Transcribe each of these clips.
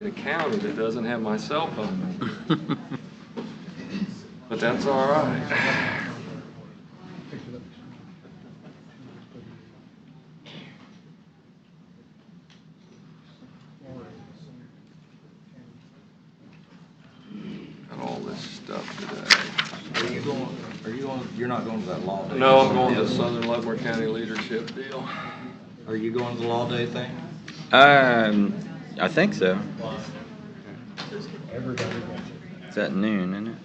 a county that doesn't have my cell phone number. But that's all right. Got all this stuff today. Are you going? You're not going to that law day? No, I'm going to the Southern Leavenworth County leadership deal. Are you going to the law day thing? I think so. It's at noon, isn't it?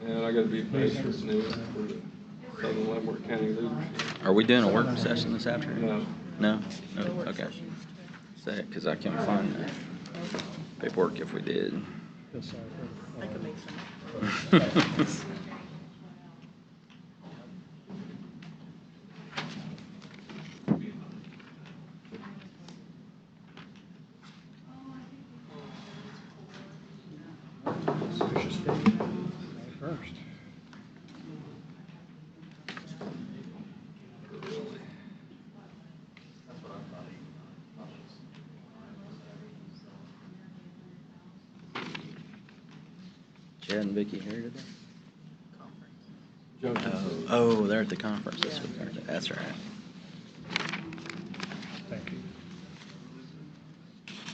And I got to be based for noon for the Southern Leavenworth County leadership. Are we doing a work session this afternoon? No. No? No? Okay. Say it, because I can't find the paperwork if we did. I can make some. First. Chad and Vicky here today? Junction. Oh, they're at the conference this week, aren't they? That's right. Thank you.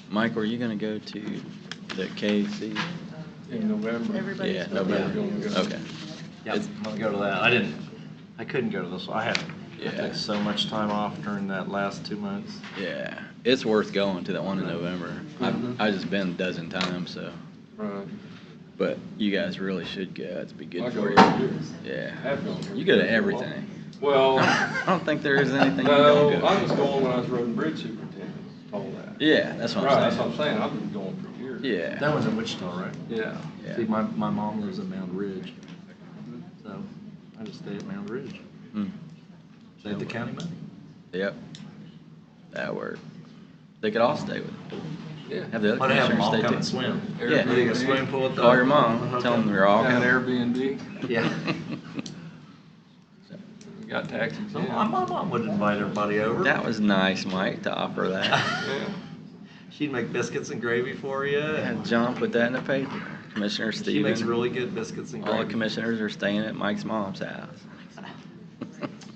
Mike, were you going to go to the KC? In November. Everybody's Yeah, going. November. Okay. Yeah, I'm gonna go to that. I couldn't go to this. I Yeah. took so much time off during that last 2 months. Yeah, it's worth going to that one in November. I've just been a dozen times, so. Right. But you guys really should go. It'd be I good go for every you. year. Yeah. Have gone every You go to year. everything. Well, I don't think there is anything you no, don't go I was to. going when I was road and bridge superintendent. All that. Yeah, that's what Right, I'm that's saying. what I'm saying. I've been going for years. Yeah. That was in Wichita, right? Yeah. Yeah. See, my mom lives in Mound Ridge, so I just stay at Mound Ridge. Hmm. Save the county money. Yep. That worked. They could all stay with it. Yeah. Have the other I'd have them commissioners all stay come too. and swim. Yeah. You got a swimming pool at the. Call your mom. Tell them you're all Got going. Airbnb. Yeah. You got taxis. So my mom would invite everybody over. That was nice, Mike, to offer that. Yeah. She'd make biscuits and gravy for you. And John put that in the paper. Commissioner She Stevens. makes really good biscuits and All gravy. the commissioners are staying at Mike's mom's house.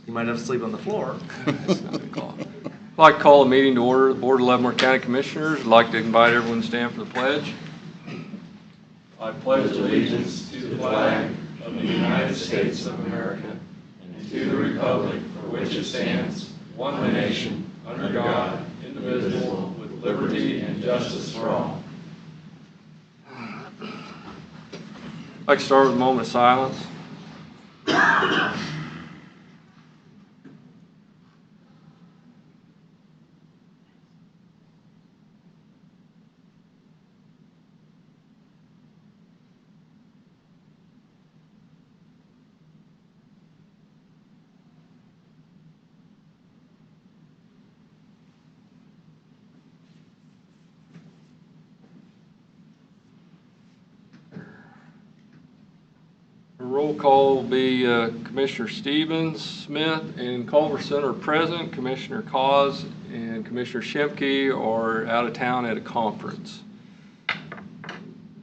You might have to sleep on the floor. I'd like to call a meeting to order. The Board of Leavenworth County Commissioners. I'd like to invite everyone to stand for the pledge. I pledge allegiance to the flag of the United States of America and to the republic for which it stands, one nation, under God, indivisible, with liberty and justice for all. I'd like to start with a moment of silence. The roll call will be Commissioner Stevens, Smith, and Culverson are present. Commissioner Cause and Commissioner Shemke are out of town at a conference.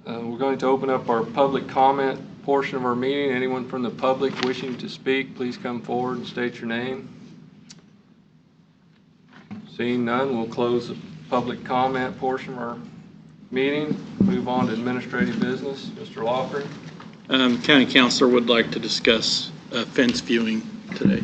We're going to open up our public comment portion of our meeting. Anyone from the public wishing to speak, please come forward and state your name. Seeing none, we'll close the public comment portion of our meeting. Move on to administrative business. Mr. Lofgren. County Councilor would like to discuss fence viewing today.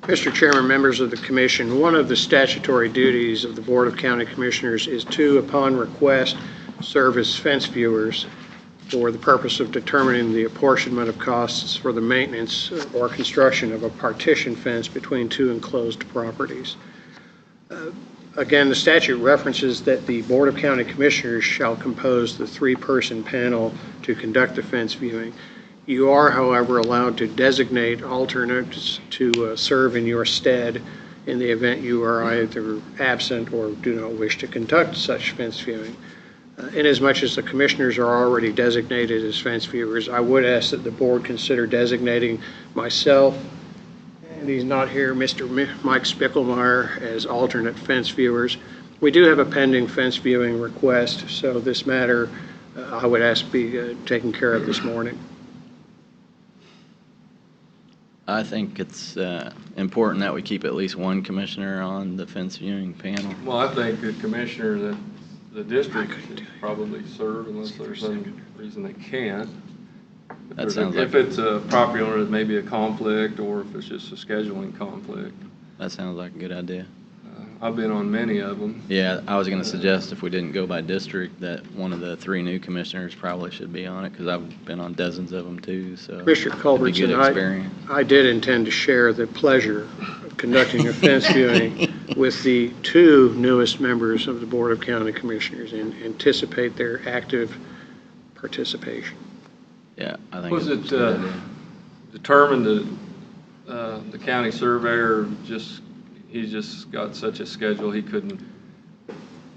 Mr. Chairman, members of the Commission, one of the statutory duties of the Board of County Commissioners is to, upon request, serve as fence viewers for the purpose of determining the apportionment of costs for the maintenance or construction of a partition fence between two enclosed properties. Again, the statute references that the Board of County Commissioners shall compose the three-person panel to conduct the fence viewing. You are, however, allowed to designate alternates to serve in your stead in the event you are either absent or do not wish to conduct such fence viewing. Inasmuch as the Commissioners are already designated as fence viewers, I would ask that the Board consider designating myself, and he's not here, Mr. Mike Spickelmeyer, as alternate fence viewers, We do have a pending fence viewing request, so this matter, I would ask be taken care of this morning. I think it's important that we keep at least one commissioner on the fence viewing panel. Well, I think the commissioner that the district should probably serve unless there's some reason they can't. If it's a property owner that may be a conflict, or if it's just a scheduling conflict. That sounds like a good idea. I've been on many of them. Yeah, I was going to suggest if we didn't go by district, that one of the 3 new commissioners probably should be on it, because I've been on dozens of them too, so. Commissioner it'd be Culbertson, good experience. I did intend to share the pleasure of conducting a fence viewing with the 2 newest members of the Board of County Commissioners and anticipate their active participation. Yeah, I think. Was it's it a good idea. determined that the county surveyor he's just got such a schedule, he couldn't,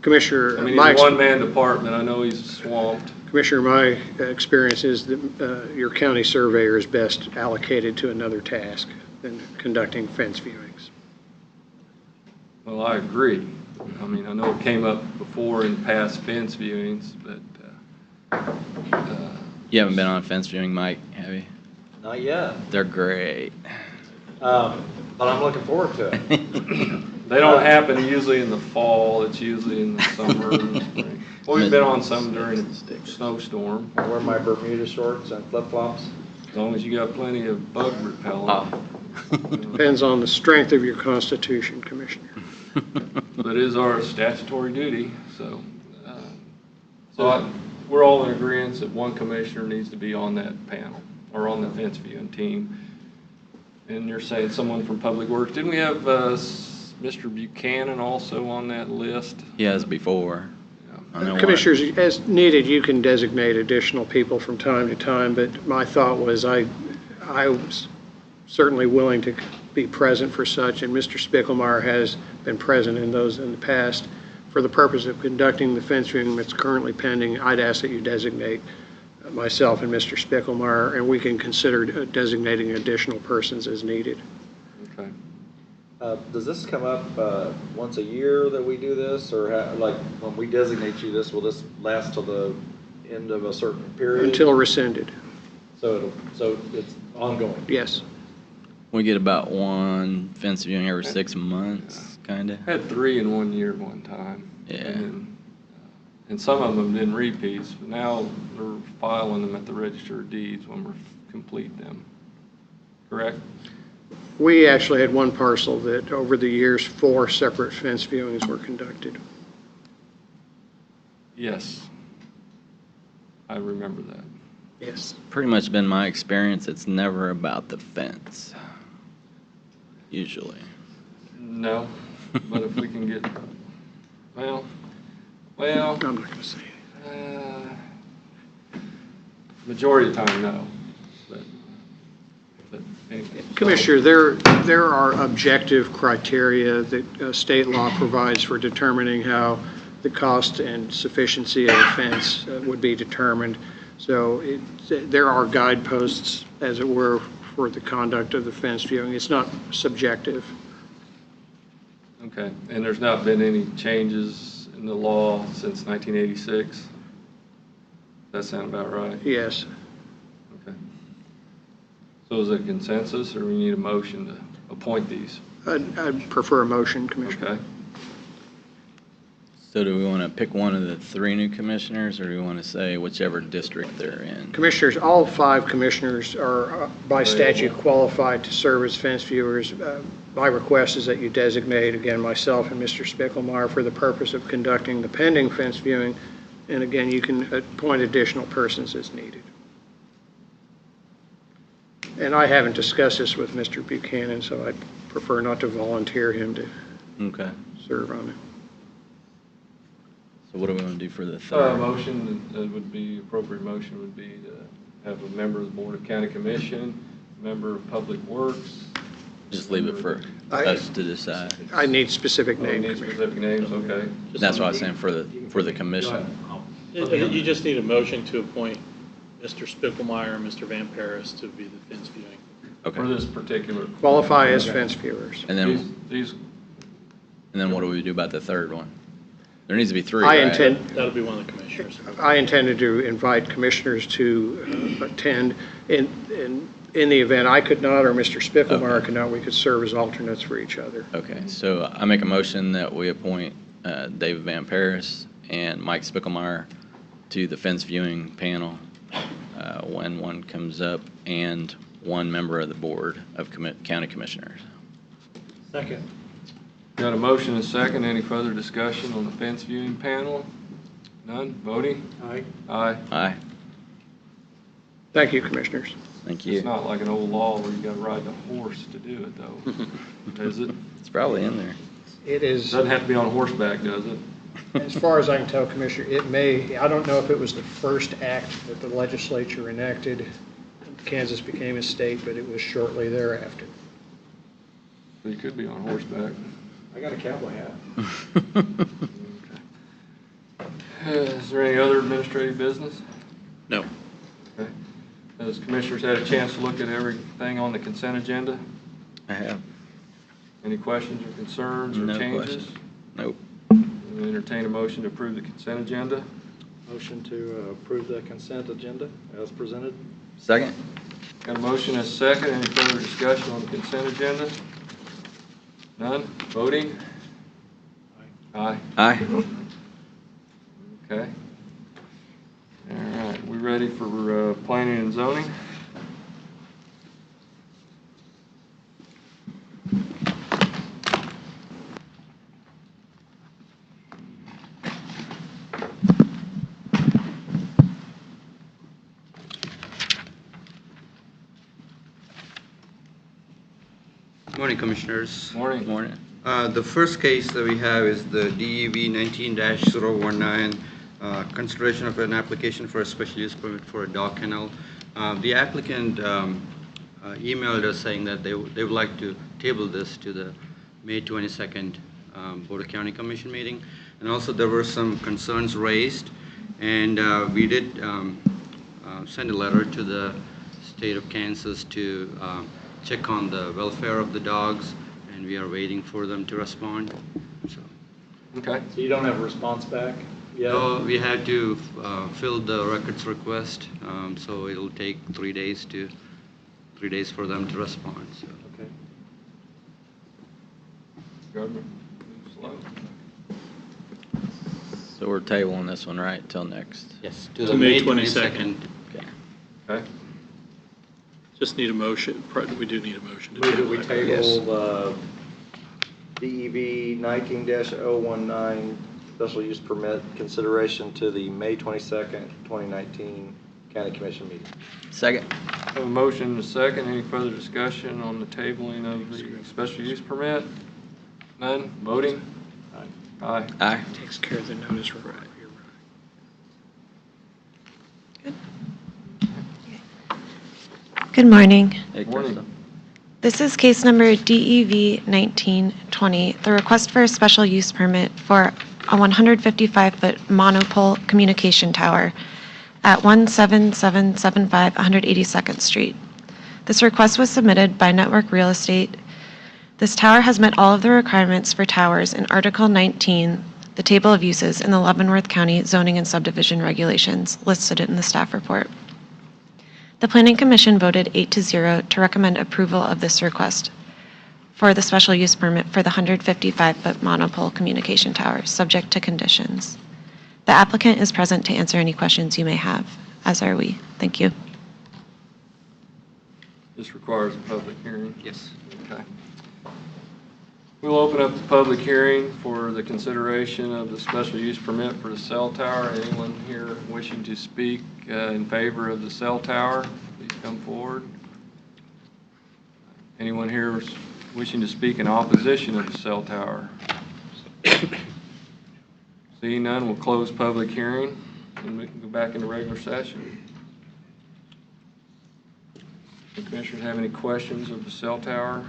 Commissioner, I mean, my he's a one-man department, I know he's swamped. Commissioner, my experience is that your county surveyor is best allocated to another task than conducting fence viewings. Well, I agree. I mean, I know it came up before in past fence viewings, but, You haven't been on fence viewing, Mike, have you? Not yet, They're great. but I'm looking forward to it. they don't happen usually in the fall, it's usually in the summer and the spring. Well, we've been on some during a snowstorm, I wear my Bermuda shorts and flip-flops. as long as you got plenty of bug repellent. Depends on the strength of your constitution, Commissioner. That is our statutory duty, so, we're all in agreement that one commissioner needs to be on that panel, or on the fence viewing team. And you're saying someone from Public Works. Didn't we have Mr. Buchanan also on that list? He has before. I know Commissioners, as needed, you can designate additional people from time to time, but my thought was I was certainly willing to be present for such, and Mr. Spickelmeyer has been present in those in the past. For the purpose of conducting the fence viewing that's currently pending, I'd ask that you designate myself and Mr. Spickelmeyer, and we can consider designating additional persons as needed. Okay. Does this come up once a year that we do this, or like when we designate you this, will this last till the end of a certain period? Until rescinded, So it's ongoing? yes. We get about one fence viewing every 6 months, kind of. I had 3 in 1 year one time. Yeah. And some of them didn't repeats, but now they're filing them at the Register of Deeds when we complete them. Correct? We actually had one parcel that over the years, 4 separate fence viewings were conducted. Yes. I remember that. Yes. Pretty much been my experience, it's never about the fence, usually. No, but if we can get, well, I'm not going to say it. majority of the time, no. But anyway. Commissioner, there are objective criteria that state law provides for determining how the cost and sufficiency of a fence would be determined. So there are guideposts, as it were, for the conduct of the fence viewing. It's not subjective. Okay, and there's not been any changes in the law since 1986? That sound about right? Yes. Okay. So is it consensus, or we need a motion to appoint these? I'd prefer a motion, Commissioner. Okay. So do we want to pick one of the 3 new commissioners, or do we want to say whichever district they're in? Commissioners, all 5 commissioners are by statute qualified to serve as fence viewers. My request is that you designate, again, myself and Mr. Spickelmeyer for the purpose of conducting the pending fence viewing. And again, you can appoint additional persons as needed. And I haven't discussed this with Mr. Buchanan, so I'd prefer not to volunteer him to Okay. serve on it. So what do we want to do for the 3rd? Motion, would be, appropriate motion would be to have a member of the Board of County Commission, member of Public Works. Just leave it for us to decide. I need specific Oh, names. need specific names, okay. That's what I was saying for the commission. You just need a motion to appoint Mr. Spickelmeyer and Mr. Van Paris to be the fence viewing. For Okay. this particular. Qualify as fence viewers. And then These, what do we do about the 3rd one? There needs to be three, I right? intend, That'll be one of the commissioners. I intended to invite commissioners to attend. In the event I could not, or Mr. Spickelmeyer could not, we could serve as alternates for each other. Okay, so I make a motion that we appoint David Van Paris and Mike Spickelmeyer to the fence viewing panel when one comes up, and one member of the Board of County Commissioners. Second. Got a motion and a second. Any further discussion on the fence viewing panel? None? Voting? Aye. Aye. Aye, Thank you, commissioners. thank It's you. not like an old law where you gotta ride the horse to do it, though. Is it? It's probably in there. It is, Doesn't have to be on horseback, does it? as far as I can tell, Commissioner, it may, I don't know if it was the first act that the legislature enacted. Kansas became a state, but it was shortly thereafter. So you could be on horseback. I got a cowboy hat. Is there any other administrative business? No. Okay. Has commissioners had a chance to look at everything on the consent agenda? I have. Any questions or concerns or No changes? questions. Nope. We'll entertain a motion to approve the consent agenda. Motion to approve the consent agenda as presented. Second? Got a motion and a second. Any further discussion on the consent agenda? None? Voting? Aye. Aye. Okay. All right, we ready for planning and zoning? Morning, Commissioners. Morning. Morning. The first case that we have is the DEV 19-019, consideration of an application for a special use permit for a dog kennel. The applicant emailed us saying that they would like to table this to the May 22nd Board of County Commission meeting. And also there were some concerns raised, and we did send a letter to the state of Kansas to check on the welfare of the dogs, and we are waiting for them to respond. So, Okay. So you don't have a response back yet? so we had to fill the records request, so it'll take 3 days for them to respond. So. Okay. Government moves slow. So we're tabling this one, right, till next? Yes, to To the May May 22nd. Okay. Okay. Just need a motion, we do need a motion to Move that table we that. table DEV 19-019 special use permit consideration to the May 22nd, 2019 County Commission meeting. Second? Have a motion and a second. Any further discussion on the tabling of the special use permit? None? Voting? Aye. Aye. Takes care of the notice. You're right. Good morning. Hey, Morning. Krista. This is case number DEV 1920, the request for a special use permit for a 155-foot monopole communication tower at 17775 182nd Street. This request was submitted by Network Real Estate. This tower has met all of the requirements for towers in Article 19, the Table of Uses in the Leavenworth County Zoning and Subdivision Regulations listed in the staff report. The Planning Commission voted 8-0 to recommend approval of this request for the special use permit for the 155-foot monopole communication tower, subject to conditions. The applicant is present to answer any questions you may have, as are we. Thank you. This requires a public hearing. Yes. Okay. We'll open up the public hearing for the consideration of the special use permit for the cell tower. Anyone here wishing to speak in favor of the cell tower, please come forward. Anyone here wishing to speak in opposition of the cell tower? Seeing none, we'll close public hearing and we can go back into regular session. Do commissioners have any questions of the cell tower?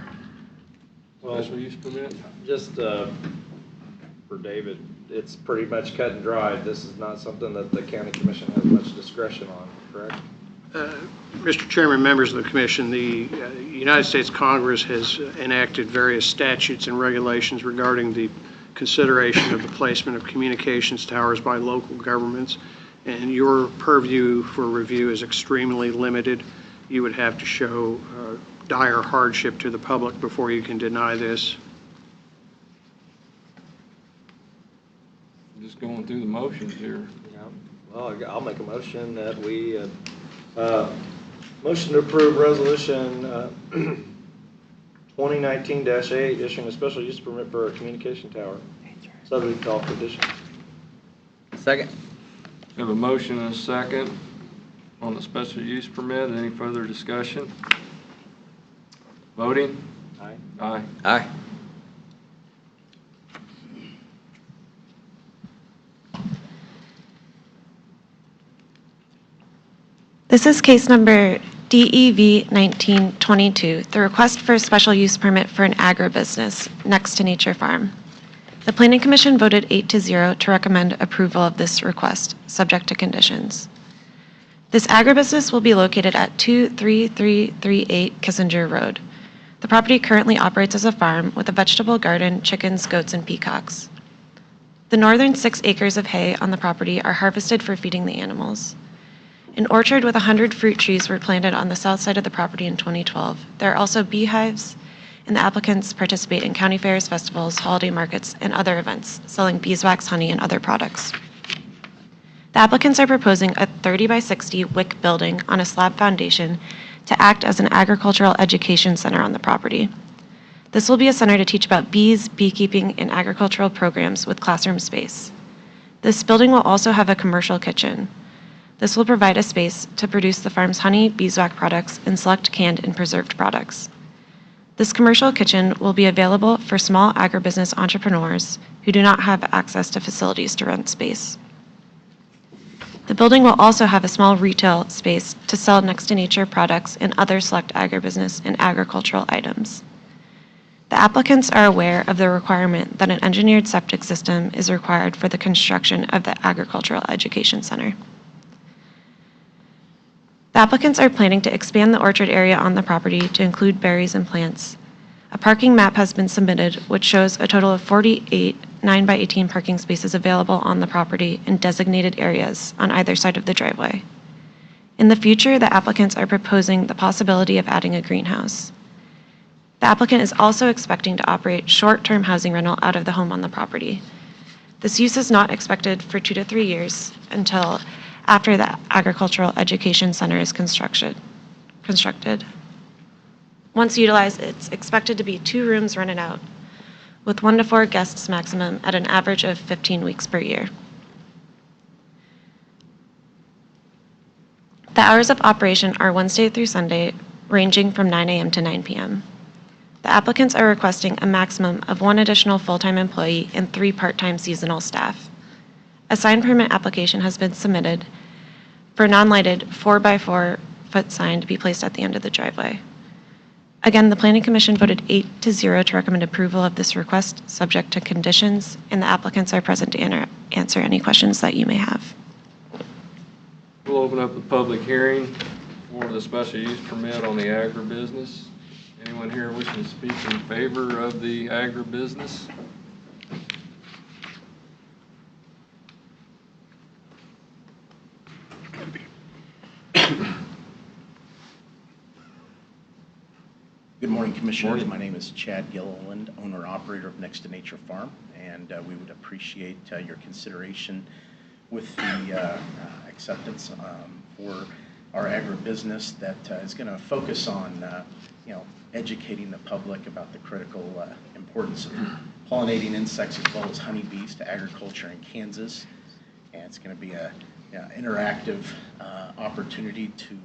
Well, Special use permit? just for David, it's pretty much cut and dried. This is not something that the county commission has much discretion on, correct? Mr. Chairman, members of the commission, the United States Congress has enacted various statutes and regulations regarding the consideration of the placement of communications towers by local governments, and your purview for review is extremely limited. You would have to show dire hardship to the public before you can deny this. Just going through the motions here. Yeah. Well, I'll make a motion that we, motion to approve resolution 2019-8, issuing a special use permit for a communication tower, subject to all conditions. Second. We have a motion and a second on the special use permit. Any further discussion? Voting? Aye. Aye. Aye. This is case number DEV 1922, the request for a special use permit for an agribusiness next to Nature Farm. The Planning Commission voted 8-0 to recommend approval of this request, subject to conditions. This agribusiness will be located at 23338 Kissinger Road. The property currently operates as a farm with a vegetable garden, chickens, goats, and peacocks. The northern 6 acres of hay on the property are harvested for feeding the animals. An orchard with 100 fruit trees were planted on the south side of the property in 2012. There are also beehives, and the applicants participate in county fairs, festivals, holiday markets, and other events, selling beeswax, honey, and other products. The applicants are proposing a 30 by 60 wick building on a slab foundation to act as an agricultural education center on the property. This will be a center to teach about bees, beekeeping, and agricultural programs with classroom space. This building will also have a commercial kitchen. This will provide a space to produce the farm's honey, beeswax products, and select canned and preserved products. This commercial kitchen will be available for small agribusiness entrepreneurs who do not have access to facilities to rent space. The building will also have a small retail space to sell next to nature products and other select agribusiness and agricultural items. The applicants are aware of the requirement that an engineered septic system is required for the construction of the Agricultural Education Center. The applicants are planning to expand the orchard area on the property to include berries and plants. A parking map has been submitted, which shows a total of 48 9x18 parking spaces available on the property in designated areas on either side of the driveway. In the future, the applicants are proposing the possibility of adding a greenhouse. The applicant is also expecting to operate short-term housing rental out of the home on the property. This use is not expected for 2 to 3 years until after the Agricultural Education Center is constructed. Once utilized, it's expected to be 2 rooms rented out, with 1 to 4 guests maximum at an average of 15 weeks per year. The hours of operation are Wednesday through Sunday, ranging from 9 a.m. to 9 p.m. The applicants are requesting a maximum of 1 additional full-time employee and 3 part-time seasonal staff. A sign permit application has been submitted for a non-lighted 4x4 foot sign to be placed at the end of the driveway. Again, the Planning Commission voted 8-0 to recommend approval of this request, subject to conditions, and the applicants are present to answer any questions that you may have. We'll open up the public hearing for the special use permit on the agribusiness. Anyone here wishing to speak in favor of the agribusiness? Good morning, Commissioners. Morning. My name is Chad Gilliland, owner-operator of Next to Nature Farm, and we would appreciate your consideration with the acceptance for our agribusiness that is going to focus on, educating the public about the critical importance of pollinating insects as well as honeybees to agriculture in Kansas. And it's going to be a interactive opportunity to,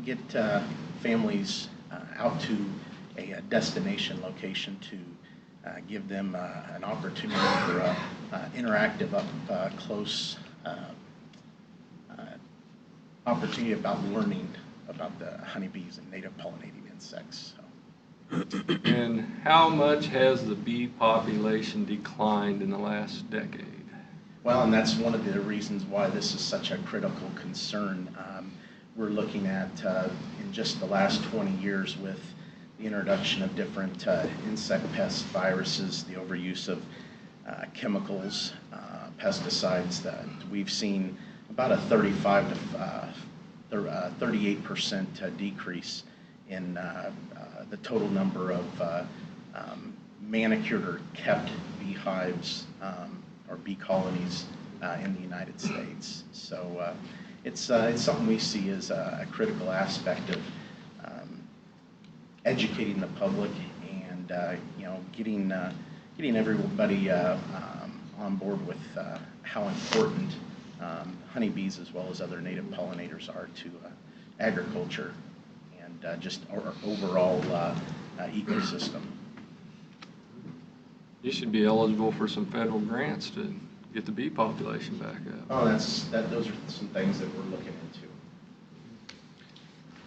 get families out to a destination location to give them an opportunity for interactive up close opportunity about learning about the honeybees and native pollinating insects. And how much has the bee population declined in the last decade? Well, and that's one of the reasons why this is such a critical concern. We're looking at in just the last 20 years with the introduction of different insect pests, viruses, the overuse of chemicals, pesticides, that we've seen about a 35 to 38% decrease in the total number of manicured or kept beehives or bee colonies in the United States. So it's something we see as a critical aspect of educating the public and getting everybody on board with how important honeybees as well as other native pollinators are to agriculture and just our overall ecosystem. You should be eligible for some federal grants to get the bee population back up. Oh, those are some things that we're looking into.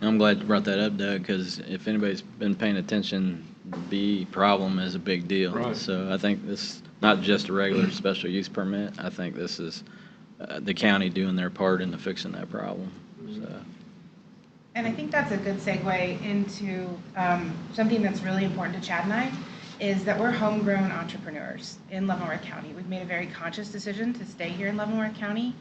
I'm glad you brought that up, Doug, because if anybody's been paying attention, the bee problem is a big deal. Right. So I think this, not just a regular special use permit, I think this is the county doing their part into fixing that problem. So. And I think that's a good segue into something that's really important to Chad and I, is that we're homegrown entrepreneurs in Leavenworth County. We've made a very conscious decision to stay here in Leavenworth County.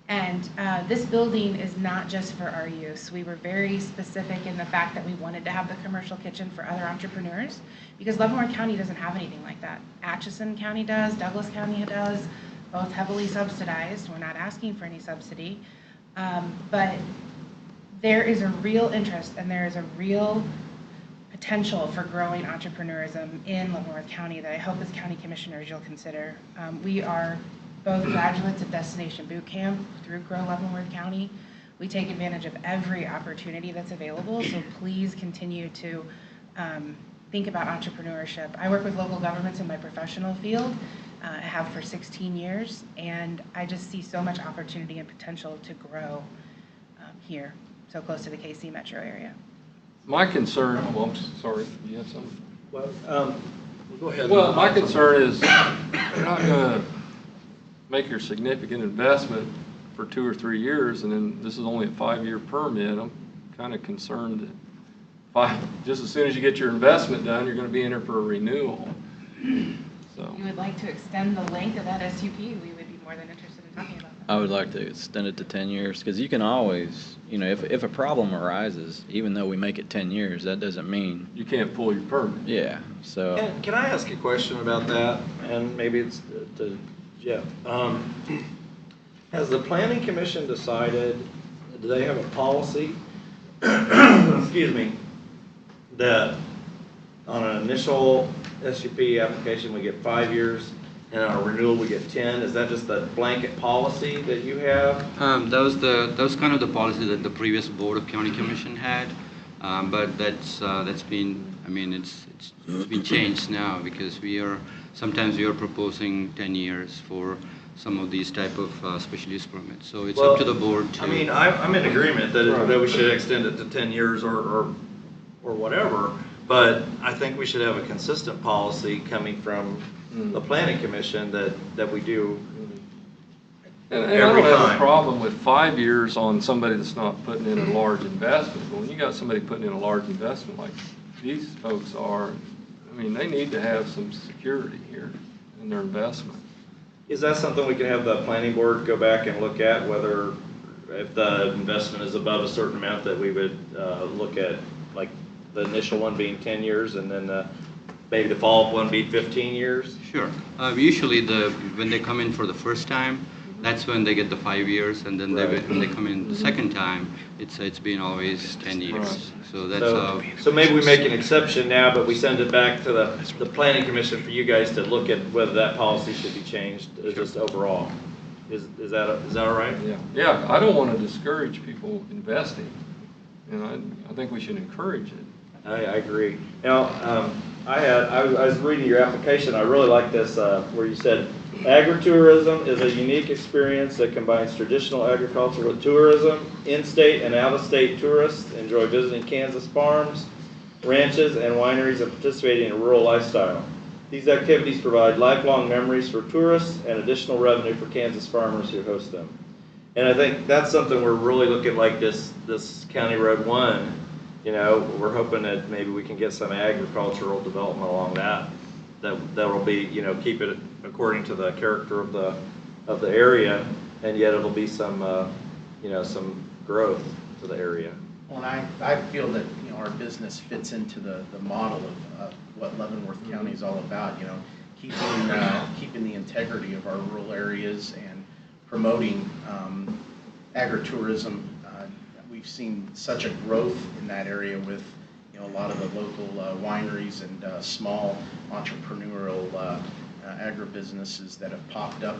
And this building is not just for our use. We were very specific in the fact that we wanted to have the commercial kitchen for other entrepreneurs because Leavenworth County doesn't have anything like that. Atchison County does, Douglas County does, both heavily subsidized. We're not asking for any subsidy. But there is a real interest and there is a real potential for growing entrepreneurism in Leavenworth County that I hope as county commissioners you'll consider. We are both graduates of Destination Boot Camp through Grow Leavenworth County. We take advantage of every opportunity that's available, so please continue to think about entrepreneurship. I work with local governments in my professional field. I have for 16 years, and I just see so much opportunity and potential to grow here, so close to the KC metro area. My concern, I'm sorry, you have something? Well, go ahead. Well, my concern is you're not going to make your significant investment for 2 or 3 years, and then this is only a 5-year permit. I'm kind of concerned that just as soon as you get your investment done, you're going to be in there for a renewal. So. If you would like to extend the length of that SUP, we would be more than interested in talking about that. I would like to extend it to 10 years because you can always, if a problem arises, even though we make it 10 years, that doesn't mean. You can't pull your permit. Yeah, so. Can I ask a question about that? And maybe it's to Jeff. Has the planning commission decided, do they have a policy, excuse me, that on an initial SUP application we get 5 years and on a renewal we get 10? Is that just the blanket policy that you have? That was kind of the policy that the previous Board of County Commission had, but that's been, it's been changed now because sometimes we are proposing 10 years for some of these type of special use permits. So it's up to the board to. I'm in agreement that we should extend it to 10 years or whatever, but I think we should have a consistent policy coming from the planning commission that we do. And I don't have a problem with 5 years on somebody that's not putting in a large investment, but when you got somebody putting in a large investment like these folks are, they need to have some security here in their investment. Is that something we can have the planning board go back and look at, whether if the investment is above a certain amount that we would look at, like the initial one being 10 years and then maybe the follow-up one be 15 years? Sure. Usually when they come in for the first time, that's when they get the 5 years, and then when they come in the second time, it's been always 10 years. Right. So that's so maybe we make an exception now, but we send it back to the planning commission for you guys to look at whether that policy should be changed just overall. Is that all right? Yeah. I don't want to discourage people investing. I think we should encourage it. I agree. Now, I was reading your application. I really like this where you said agritourism is a unique experience that combines traditional agriculture with tourism. In-state and out-of-state tourists enjoy visiting Kansas farms, ranches, and wineries and participating in a rural lifestyle. These activities provide lifelong memories for tourists and additional revenue for Kansas farmers who host them. And I think that's something we're really looking like this County Road 1 we're hoping that maybe we can get some agricultural development along that'll be, keep it according to the character of the area, and yet it'll be some, some growth to the area. Well, and I feel that, our business fits into the model of what Leavenworth County is all about, keeping the integrity of our rural areas and promoting agritourism. We've seen such a growth in that area with, a lot of the local wineries and small entrepreneurial agribusinesses that have popped up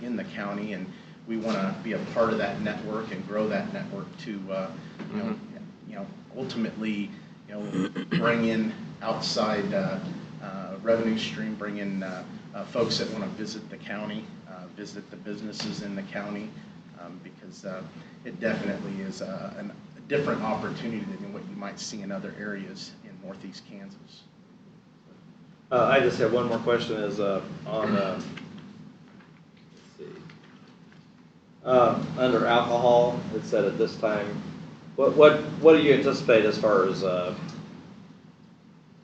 in the county, and we want to be a part of that network and grow that network to, ultimately, bring in outside revenue stream, bring in folks that want to visit the county, visit the businesses in the county, because it definitely is a different opportunity than what you might see in other areas in northeast Kansas. I just have one more question is on, let's see, under alcohol, it said at this time, what do you anticipate as far as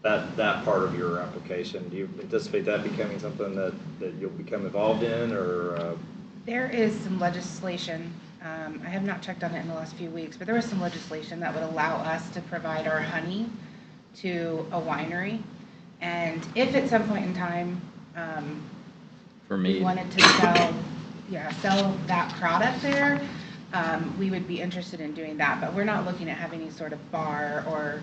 that part of your application? Do you anticipate that becoming something that you'll become involved in, or? There is some legislation, I have not checked on it in the last few weeks, but there was some legislation that would allow us to provide our honey to a winery. And if at some point in time For me. we wanted to sell that product there, we would be interested in doing that. But we're not looking at having any sort of bar or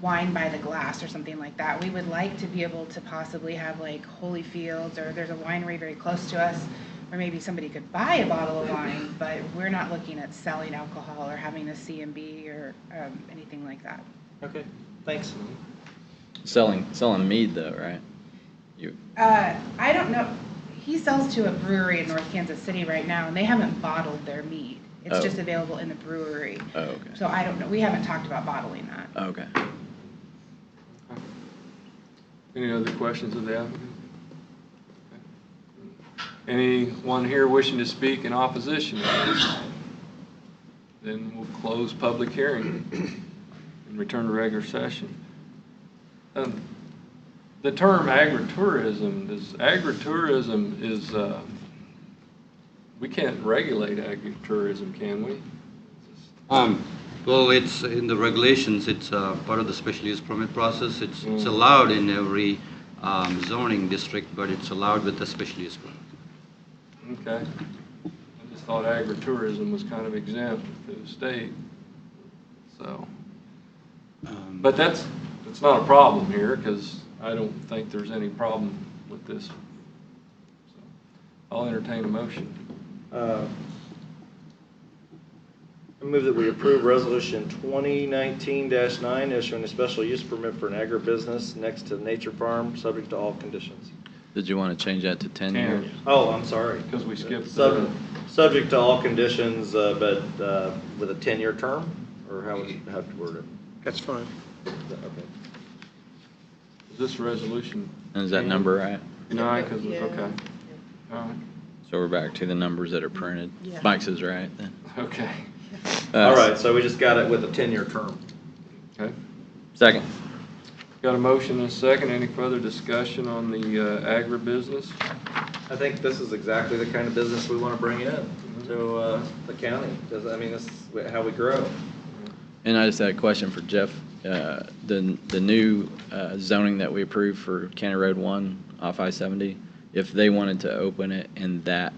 wine by the glass or something like that. We would like to be able to possibly have like Holyfields, or there's a winery very close to us, or maybe somebody could buy a bottle of wine, but we're not looking at selling alcohol or having a C&B or anything like that. Okay, thanks. Selling mead though, right? I don't know. He sells to a brewery in North Kansas City right now, and they haven't bottled their mead. It's just available in the brewery. Oh, okay. So I don't know. We haven't talked about bottling that. Okay. Any other questions of the applicant? Anyone here wishing to speak in opposition to this? Then we'll close public hearing and return to regular session. The term agritourism is, we can't regulate agritourism, can we? Well, it's in the regulations, it's part of the special use permit process. It's allowed in every zoning district, but it's allowed with the special use permit. Okay. I just thought agritourism was kind of exempt to the state. So, but that's not a problem here, because I don't think there's any problem with this. So I'll entertain a motion. I move that we approve resolution 2019-9, issuing a special use permit for an agribusiness next to Nature Farm, subject to all conditions. Did you want to change that to 10 years? Oh, I'm sorry. Because we skipped Subject to all conditions, but with a 10-year term, or how would you have to word it? That's fine. Okay. Is this resolution? And is that number right? No, okay. All right. So we're back to the numbers that are printed. Yeah. Mike's is right then. Okay. All right, so we just got it with a 10-year term. Okay. Second. Got a motion and a second. Any further discussion on the agribusiness? I think this is exactly the kind of business we want to bring in to the county, because, I mean, this is how we grow. And I just had a question for Jeff. The new zoning that we approved for County Road 1 off I-70, if they wanted to open it in that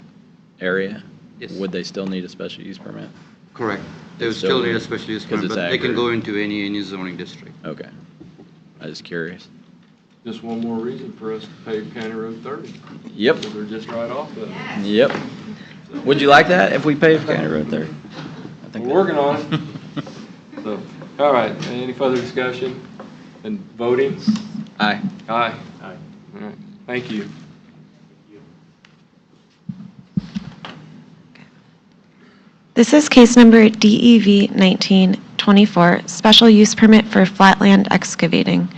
area, Yes. would they still need a special use permit? Correct. They would So- still need a special use 'cause permit, it's but they can agri. go into any zoning district. Okay. I was curious. Just one more reason for us to pave County Road 30. Yep. So they're just right off of it. Yep. Would you like that if we paved County Road 30? I think We're working on it. So, all right, any further discussion and voting? Aye. Aye. Aye. All right, thank you. This is case number DEV 1924, special use permit for flatland excavating,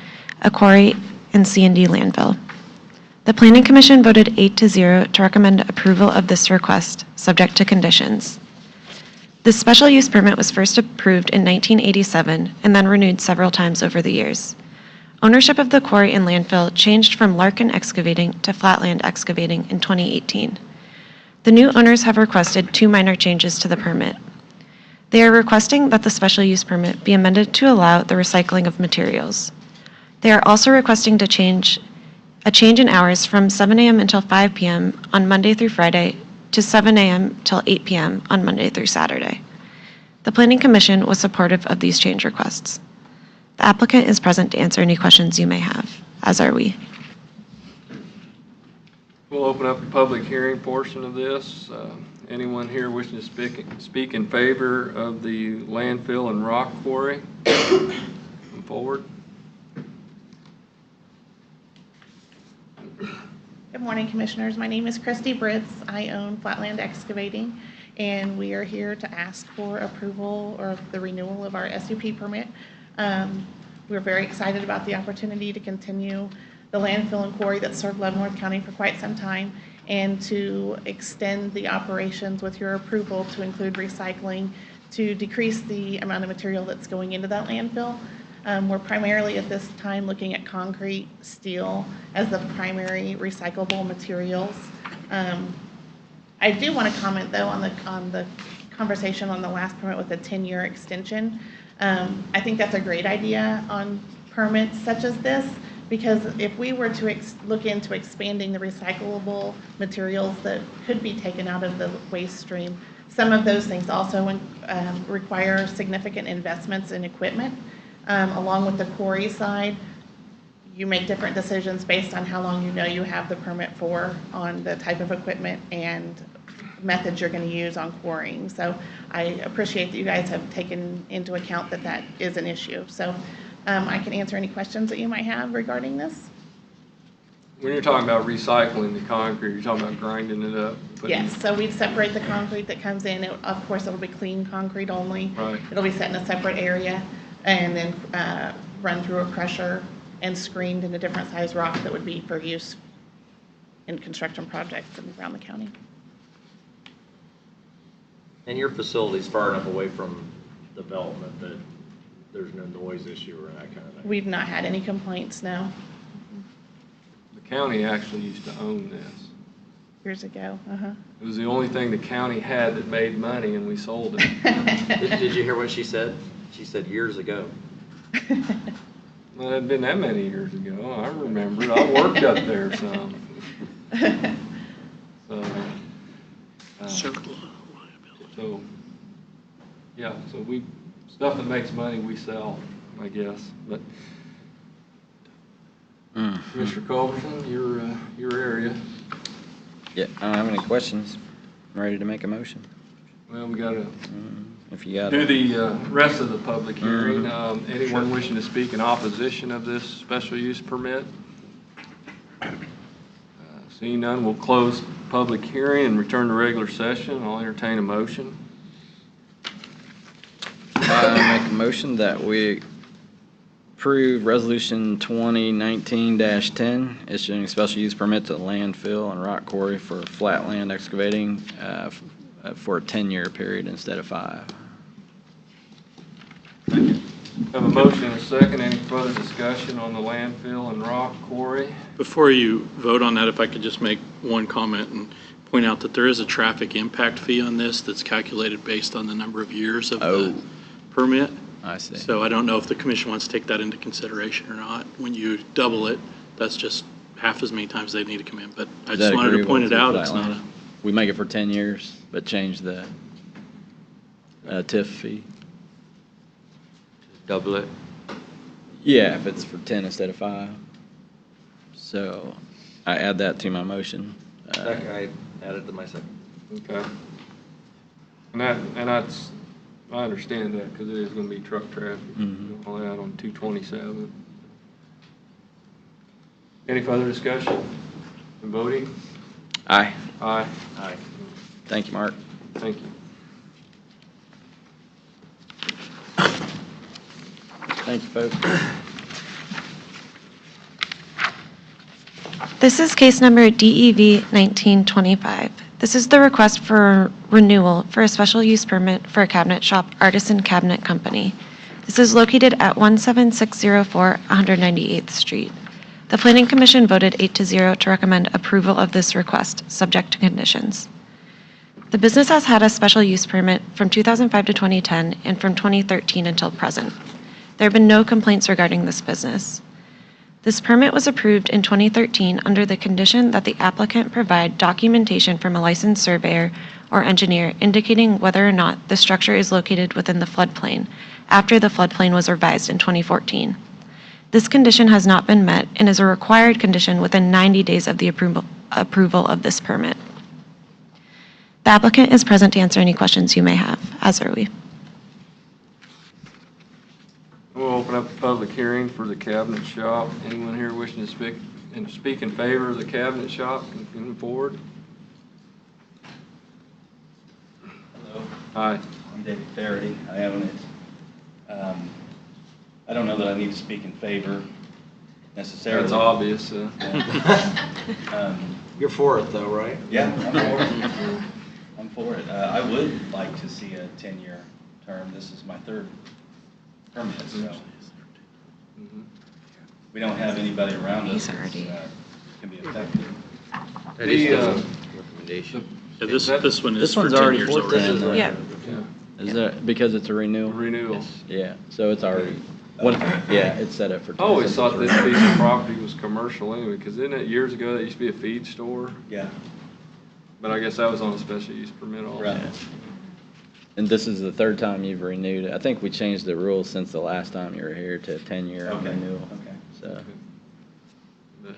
a quarry and C&D landfill. The Planning Commission voted 8-0 to recommend approval of this request, subject to conditions. The special use permit was first approved in 1987 and then renewed several times over the years. Ownership of the quarry and landfill changed from Larkin Excavating to Flatland Excavating in 2018. The new owners have requested 2 minor changes to the permit. They are requesting that the special use permit be amended to allow the recycling of materials. They are also requesting a change in hours from 7 a.m. until 5 p.m. on Monday through Friday to 7 a.m. till 8 p.m. on Monday through Saturday. The Planning Commission was supportive of these change requests. The applicant is present to answer any questions you may have, as are we. We'll open up the public hearing portion of this. Anyone here wishing to speak in favor of the landfill and rock quarry? Come forward. Good morning, Commissioners. My name is Christy Britz. I own Flatland Excavating, and we are here to ask for approval or the renewal of our SUP permit. We're very excited about the opportunity to continue the landfill and quarry that served Leavenworth County for quite some time, and to extend the operations with your approval to include recycling to decrease the amount of material that's going into that landfill. We're primarily at this time looking at concrete, steel as the primary recyclable materials. I do want to comment though on the conversation on the last permit with the 10-year extension. I think that's a great idea on permits such as this, because if we were to look into expanding the recyclable materials that could be taken out of the waste stream, some of those things also require significant investments in equipment. Along with the quarry side, you make different decisions based on how long you know you have the permit for on the type of equipment and methods you're going to use on quarrying. So I appreciate that you guys have taken into account that that is an issue. So I can answer any questions that you might have regarding this. When you're talking about recycling the concrete, you're talking about grinding it up? Yes, so we'd separate the concrete that comes in. Of course, it'll be clean concrete only. Right. It'll be set in a separate area and then run through a crusher and screened in a different size rock that would be for use in construction projects around the county. And your facility's far enough away from development that there's no noise issue or that kind of thing? We've not had any complaints, no. The county actually used to own this. Years ago, It was the only thing the county had that made money, and we sold it. Did you hear what she said? She said years ago. Well, it hadn't been that many years ago. I remember it. I worked up there some. So, yeah, so stuff that makes money we sell, I guess. But Mr. Culberson, your area. Yeah, I don't have any questions. I'm ready to make a motion. Well, we got to If you got do the rest of the public hearing. Anyone wishing to speak in opposition of this special use permit? Seeing none, we'll close public hearing and return to regular session. I'll entertain a motion. I make a motion that we approve Resolution 2019-10, issuing a special use permit to the landfill and rock quarry for Flatland Excavating for a 10-year period instead of 5. Have a motion and a second. Any further discussion on the landfill and rock quarry? Before you vote on that, if I could just make one comment and point out that there is a traffic impact fee on this that's calculated based on the number of years of the permit. I see. So I don't know if the commission wants to take that into consideration or not. When you double it, that's just half as many times they need to come in. But I just wanted to point it out. It's not a. We make it for 10 years, but change the TIF fee. Double it. Yeah, if it's for 10 instead of 5. So I add that to my motion. I added to my second. Okay. And that's, I understand that because it is going to be truck traffic. All that on 227. Any further discussion and voting? Aye. Aye. Aye. Thank you, Mark. Thank you. Thank you, folks. This is case number DEV 1925. This is the request for renewal for a special use permit for a cabinet shop, Artisan Cabinet Company. This is located at 17604 198th Street. The Planning Commission voted 8-0 to recommend approval of this request, subject to conditions. The business has had a special use permit from 2005 to 2010 and from 2013 until present. There have been no complaints regarding this business. This permit was approved in 2013 under the condition that the applicant provide documentation from a licensed surveyor or engineer indicating whether or not the structure is located within the floodplain, after the floodplain was revised in 2014. This condition has not been met and is a required condition within 90 days of the approval of this permit. The applicant is present to answer any questions you may have, as are we. We'll open up the public hearing for the cabinet shop. Anyone here wishing to speak in favor of the cabinet shop can come forward. Hello, Hi. I'm David Faraday. I own it. I don't know that I need to speak in favor necessarily. That's obvious. You're for it though, right? Yeah, I'm for it. I'm for it. I would like to see a 10-year term. This is my third permit, so we don't have anybody around us that can be affected. That is the recommendation. Yeah, this one is This for one's 10 already years for already. 10. Yeah. Is that because it's a renewal? Renewal. Yeah, so it's already, yeah, it's set up for 10. I always so it's thought a this renewal. piece of property was commercial anyway, because didn't it years ago that used to be a feed store? Yeah, But I guess that was on a special use permit also. right. And this is the third time you've renewed it. I think we changed the rules since the last time you were here to a 10-year Okay, renewal. okay. So, But,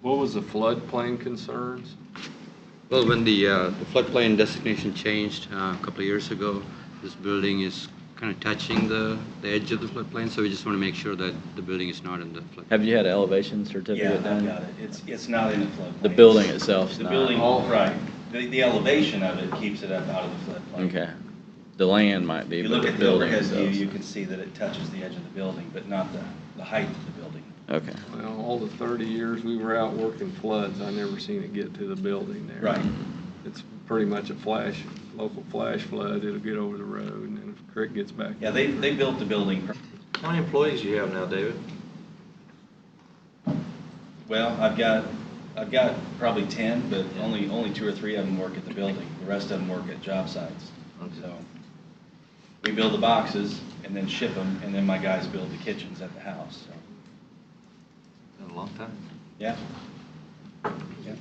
what was the floodplain concerns? Well, when the floodplain designation changed a couple of years ago, this building is kind of touching the edge of the floodplain, so we just want to make sure that the building is not in the floodplain. have you had an elevation Yeah, certificate I've done? got it. It's not in the floodplain. The building itself's The not? building, right. The elevation of it keeps it up out of the floodplain. Okay. The land might If be, you but look the at the building overhead view, itself. you can see that it touches the edge of the building, but not the height of the building. Okay. Well, all the 30 years we were out working floods, I never seen it get to the building there. Right. It's pretty much a local flash flood, it'll get over the road, and then if the creek gets back. Yeah, they built the building. How many employees do you have now, David? Well, I've got probably 10, but only 2 or 3 of them work at the building. The rest of them work at job sites. So we build the boxes and then ship them, and then my guys build the kitchens at the house. So, Been a long time. yeah. Yeah.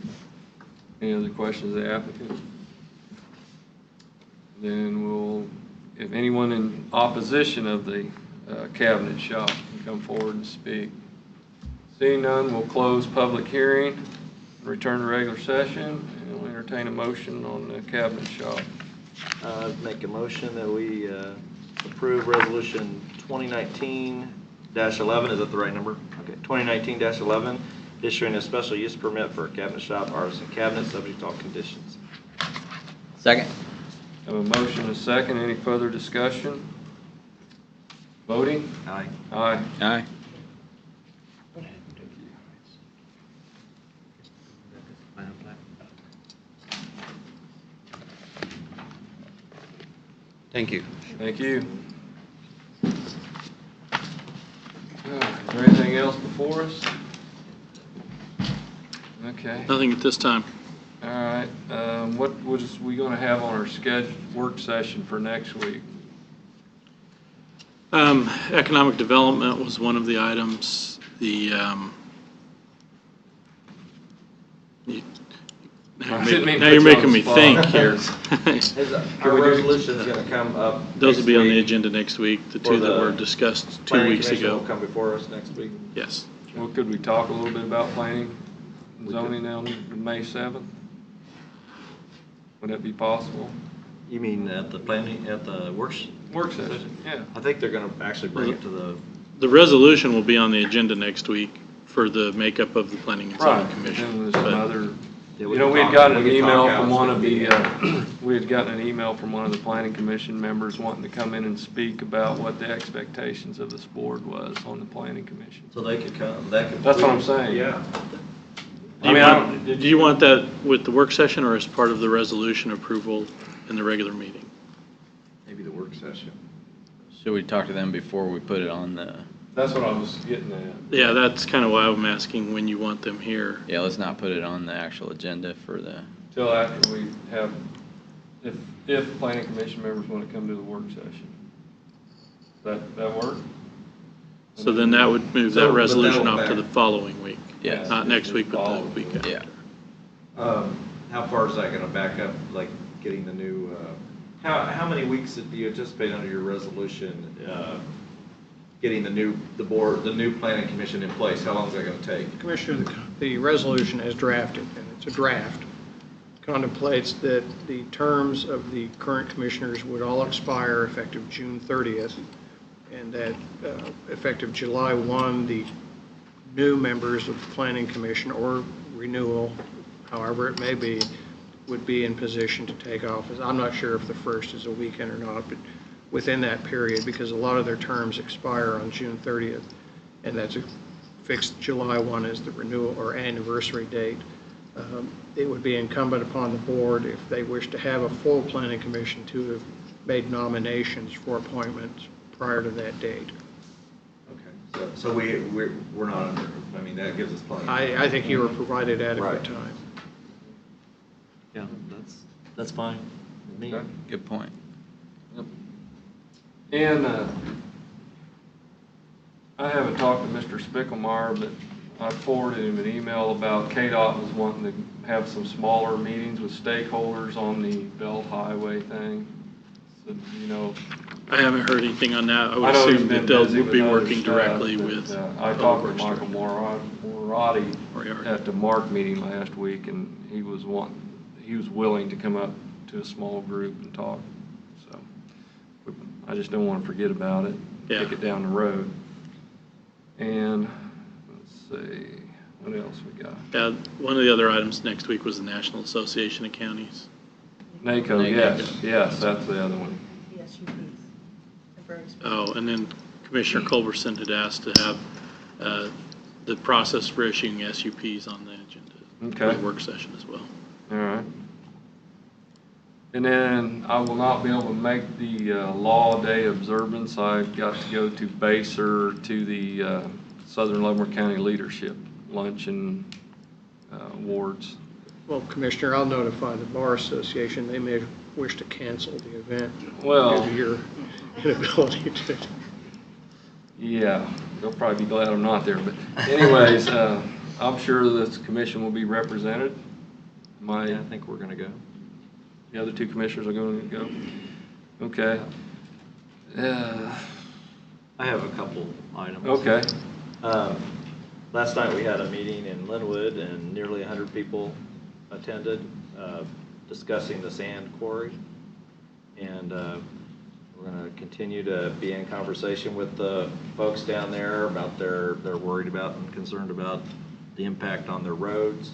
Any other questions of the applicant? Then if anyone in opposition of the cabinet shop can come forward and speak. Seeing none, we'll close public hearing, return to regular session, and we'll entertain a motion on the cabinet shop. Make a motion that we approve resolution 2019-11, is that the right number? Okay, 2019-11, issuing a special use permit for a cabinet shop, Artisan Cabinet, subject to all conditions. Second? Have a motion and a second. Any further discussion? Voting? Aye. Aye. Aye. Thank you. Thank you. Is there anything else before us? Okay. Nothing at this time. All right. What was we going to have on our scheduled work session for next week? Economic development was one of the items. Now you're making me think here. Our resolution's gonna come up. Those will next be on the week, agenda next week, the for two that the were discussed 2 Planning weeks Commission ago. will come before us next week. Yes. Well, could we talk a little bit about planning and zoning on May 7th? Would that be possible? You mean at the planning, at the works? Work session, yeah. I think they're gonna actually bring it to the, The resolution will be on the agenda next week for the makeup of the Planning and Zoning Right. Commission. And there's But another, Yeah, you know, we had gotten an we can talk email how from it's one gonna of be. the, we had gotten an email from one of the planning commission members wanting to come in and speak about what the expectations of this board was on the planning commission. so they could come, that could. That's what I'm saying. Yeah. Do you want that with the work session or as part of the resolution approval in the regular meeting? Maybe the work session. Should we talk to them before we put it on the, That's what I was getting at. Yeah, that's kind of why I'm asking when you want them here. yeah, let's not put it on the actual agenda for the, Till after we have, if planning commission members want to come to the work session. That work? So then that would move So, that but resolution that'll off to back- the following week. Yeah. Not next week, but the Following week week. after. yeah. How far is that gonna back up, like getting the new, how many weeks do you anticipate under your resolution, getting the new planning commission in place? How long is that gonna take? Commissioner, the resolution as drafted, and it's a draft, contemplates that the terms of the current commissioners would all expire effective June 30th, and that effective July 1, the new members of the Planning Commission, or renewal, however it may be, would be in position to take office. I'm not sure if the first is a weekend or not, but within that period, because a lot of their terms expire on June 30th, and that's a fixed July 1 as the renewal or anniversary date. It would be incumbent upon the board, if they wish to have a full Planning Commission, to have made nominations for appointments prior to that date. Okay, so we're not under, I mean, that gives us plenty. I think you were provided Right. adequate time. Yeah, that's fine with me. Okay. Good point. And I haven't talked to Mr. Spicklemeyer, but I forwarded him an email about KDOT was wanting to have some smaller meetings with stakeholders on the Belt Highway thing. So, you know, I haven't heard anything on that. I would I know he's assume been that they'll busy with be other working stuff, directly but, with. I talked to Michael Morati Moriarty. at the MARC meeting last week, and he was willing to come up to a small group and talk. So I just don't want to forget about it, Yeah. kick it down the road. And let's see, what else we got? Yeah, one of the other items next week was the National Association of Counties. NACO, yes, that's the other one. Oh, and then Commissioner Culberson had asked to have the process for issuing SUPs on the agenda. Okay. For the work session as well. All right. And then I will not be able to make the Law Day observance. I've got to go to Baser to the Southern Leavenworth County Leadership Luncheon Awards. Well, Commissioner, I'll notify the Bar Association. They may wish to cancel the event Well- due to your inability to. Yeah, they'll probably be glad I'm not there, but anyways, I'm sure this commission will be represented. Yeah, I think we're gonna go. The other two commissioners are going to go? Okay. I have a couple items. Okay. Last night we had a meeting in Linwood and nearly 100 people attended, discussing the sand quarry. And we're going to continue to be in conversation with the folks down there about they're worried about and concerned about the impact on their roads,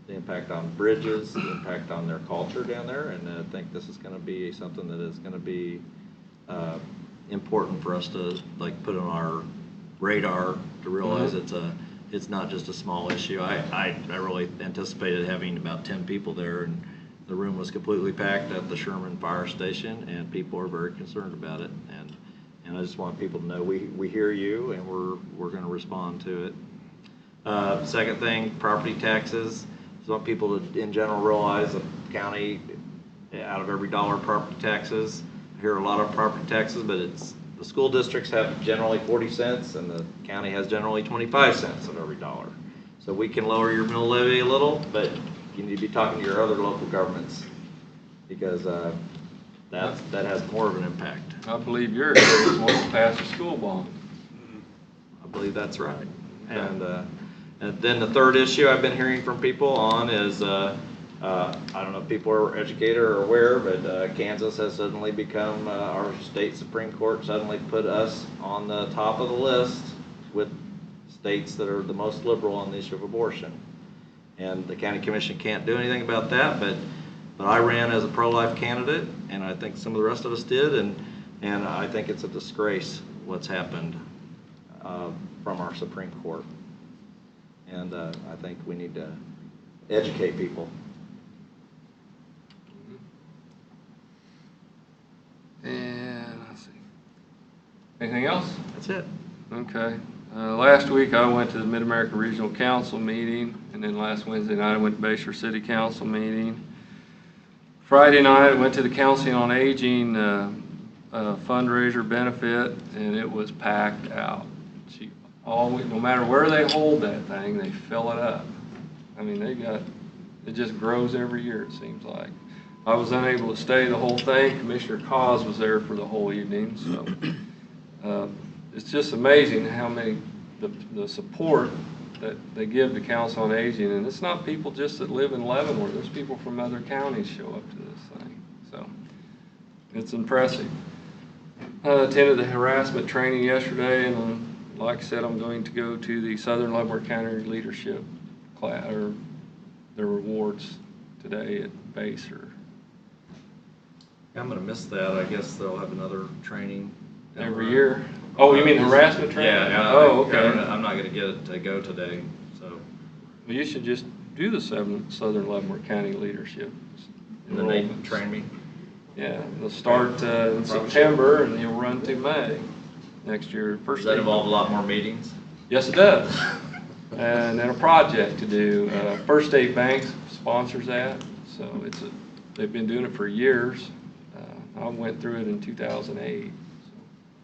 the impact on bridges, the impact on their culture down there. And I think this is going to be something that is going to be important for us to put on our radar to realize it's not just a small issue. I really anticipated having about 10 people there, and the room was completely packed at the Sherman Fire Station, and people are very concerned about it. And I just want people to know we hear you, and we're going to respond to it. Second thing, property taxes. Just want people to, in general, realize the county, out of every dollar property taxes, I hear a lot of property taxes, but the school districts have generally 40 cents, and the county has generally 25 cents of every dollar. So we can lower your mill levy a little, but you need to be talking to your other local governments, because that has more of an impact. I believe your area wants to pass a school bond. I believe that's right. And then the third issue I've been hearing from people on is, I don't know if people are educated or aware, but Kansas has suddenly become, our state Supreme Court suddenly put us on the top of the list with states that are the most liberal on the issue of abortion. And the county commission can't do anything about that, but I ran as a pro-life candidate, and I think some of the rest of us did, and I think it's a disgrace what's happened from our Supreme Court. And I think we need to educate people. And let's see. Anything else? That's it. Okay. Last week I went to the Mid-America Regional Council meeting, and then last Wednesday night I went to Bayshore City Council meeting. Friday night I went to the Council on Aging fundraiser benefit, and it was packed out. No matter where they hold that thing, they fill it up. I mean, it just grows every year, it seems like. I was unable to stay the whole thing. Commissioner Cos was there for the whole evening, so it's just amazing how many, the support that they give to Council on Aging. And it's not people just that live in Leavenworth. There's people from other counties show up to this thing. So it's impressive. Attended the harassment training yesterday, and like I said, I'm going to go to the Southern Leavenworth County Leadership class, or their rewards today at Bayshore. I'm gonna miss that. I guess they'll have another training. Every year? Oh, you mean harassment training? Yeah. Oh, okay. I'm not gonna get it to go today, so. Well, you should just do the Southern Leavenworth County Leadership. And then they train me? Yeah, they'll start in September and you'll run through May next year. Does that involve a lot more meetings? Yes, it does. And then a project to do. First State Bank sponsors that, so they've been doing it for years. I went through it in 2008.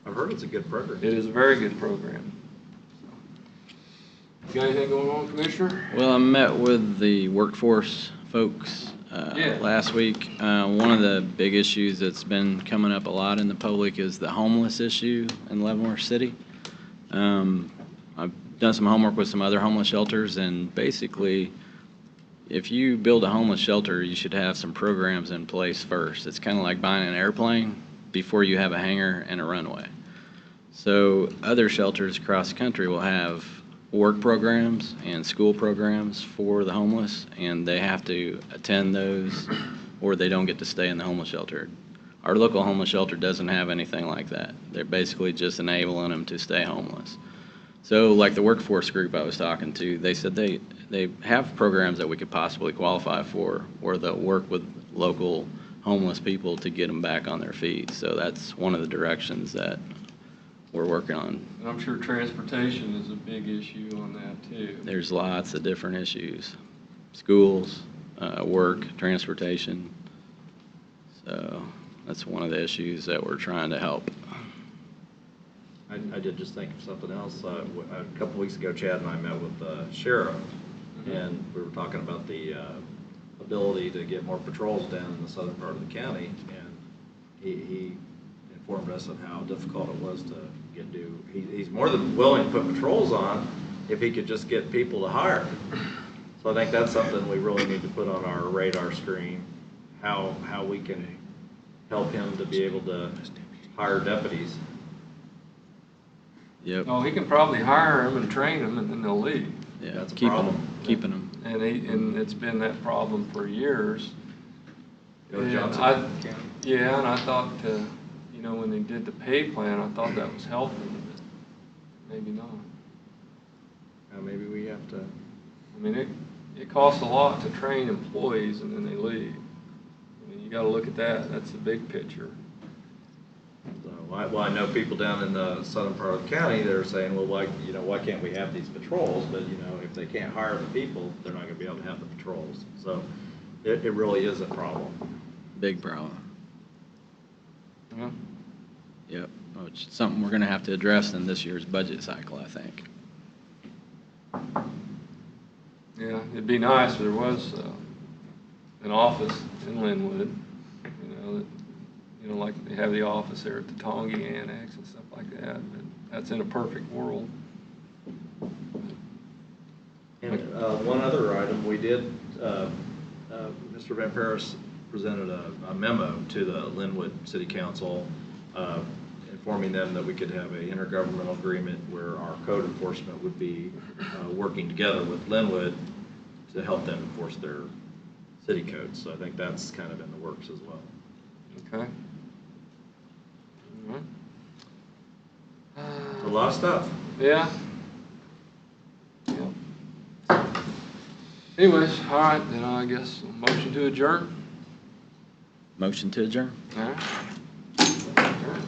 I've heard it's a good program. It is a very good program. You got anything going on, Commissioner? Well, I met with the workforce folks last week. One of the big issues that's been coming up a lot in the public is the homeless issue in Leavenworth City. I've done some homework with some other homeless shelters, and basically, if you build a homeless shelter, you should have some programs in place first. It's kind of like buying an airplane before you have a hangar and a runway. So other shelters across the country will have work programs and school programs for the homeless, and they have to attend those or they don't get to stay in the homeless shelter. Our local homeless shelter doesn't have anything like that. They're basically just enabling them to stay homeless. So like the workforce group I was talking to, they said they have programs that we could possibly qualify for where they'll work with local homeless people to get them back on their feet. So that's one of the directions that we're working on. And I'm sure transportation is a big issue on that too. There's lots of different issues. Schools, work, transportation. So that's one of the issues that we're trying to help. I did just think of something else. A couple weeks ago, Chad and I met with the sheriff, and we were talking about the ability to get more patrols down in the southern part of the county, and he informed us of how difficult it was to get new. He's more than willing to put patrols on if he could just get people to hire. So I think that's something we really need to put on our radar screen, how we can help him to be able to hire deputies. Yep. Oh, he can probably hire them and train them, and then they'll leave. Yeah, That's a keeping problem. them, keeping them. And it's been that problem for years. Go And Johnson I thought, when they did the pay plan, I thought that was helping, but maybe not. Maybe we have to. I mean, it costs a lot to train employees and then they leave. I mean, you gotta look at that. That's the big picture. Well, I know people down in the southern part of the county that are saying, well, why can't we have these patrols? But, if they can't hire the people, they're not gonna be able to have the patrols. So it really is a problem. Big problem. Yeah. Yep. Which is something we're going to have to address in this year's budget cycle, I think. Yeah, it'd be nice if there was an office in Linwood, like they have the office there at the Tongi Annex and stuff like that, but that's in a perfect world. And one other item, we did, Mr. Van Paris presented a memo to the Linwood City Council informing them that we could have an intergovernmental agreement where our code enforcement would be working together with Linwood to help them enforce their city codes. So I think that's kind of in the works as well. Okay. All right. A lot of stuff. Yeah. Yeah. Anyways, all right, then I guess motion to adjourn. Motion to adjourn. All right. Adjourn.